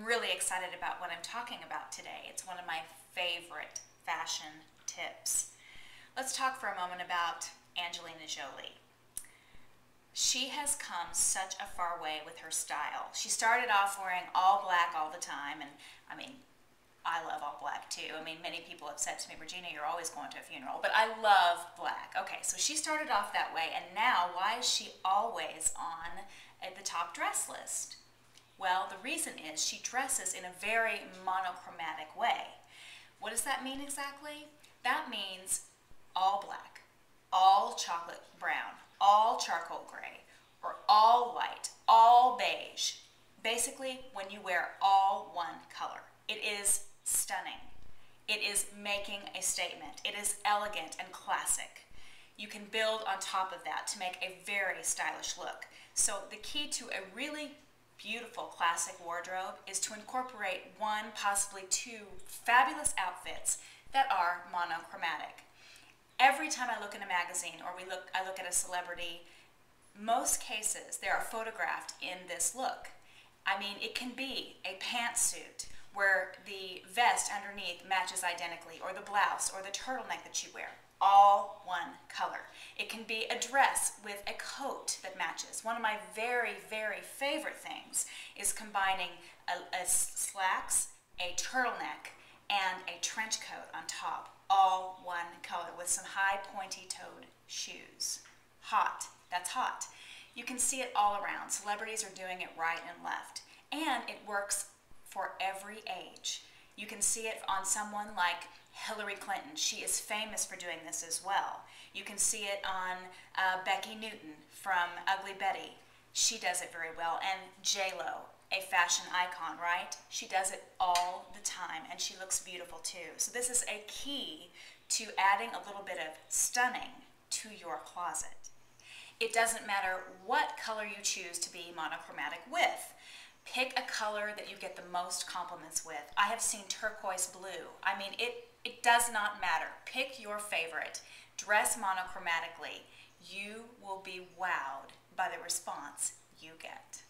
I'm really excited about what I'm talking about today. It's one of my favorite fashion tips. Let's talk for a moment about Angelina Jolie. She has come such a far way with her style. She started off wearing all black all the time, and I love all black too. Many people have said to me, Regina, you're always going to a funeral, but I love black. Okay, so she started off that way, and now why is she always on at the top dress list? Well, the reason is she dresses in a very monochromatic way. What does that mean exactly? That means all black, all chocolate brown, all charcoal gray, or all white, all beige. Basically, when you wear all one color. It is stunning. It is making a statement. It is elegant and classic. You can build on top of that to make a very stylish look. So the key to a really beautiful classic wardrobe is to incorporate one, possibly two fabulous outfits that are monochromatic. Every time I look in a magazine or I look at a celebrity, most cases they are photographed in this look. It can be a pantsuit where the vest underneath matches identically, or the blouse or the turtleneck that you wear, all one color. It can be a dress with a coat that matches. One of my very, very favorite things is combining a slacks, a turtleneck, and a trench coat on top, all one color with some high pointy-toed shoes. Hot, that's hot. You can see it all around. Celebrities are doing it right and left, and it works for every age. You can see it on someone like Hillary Clinton. She is famous for doing this as well. You can see it on Becky Newton from Ugly Betty. She does it very well. And J-Lo, a fashion icon, right? She does it all the time, and she looks beautiful too. So this is a key to adding a little bit of stunning to your closet. It doesn't matter what color you choose to be monochromatic with. Pick a color that you get the most compliments with. I have seen turquoise blue. It does not matter. Pick your favorite. Dress monochromatically. You will be wowed by the response you get.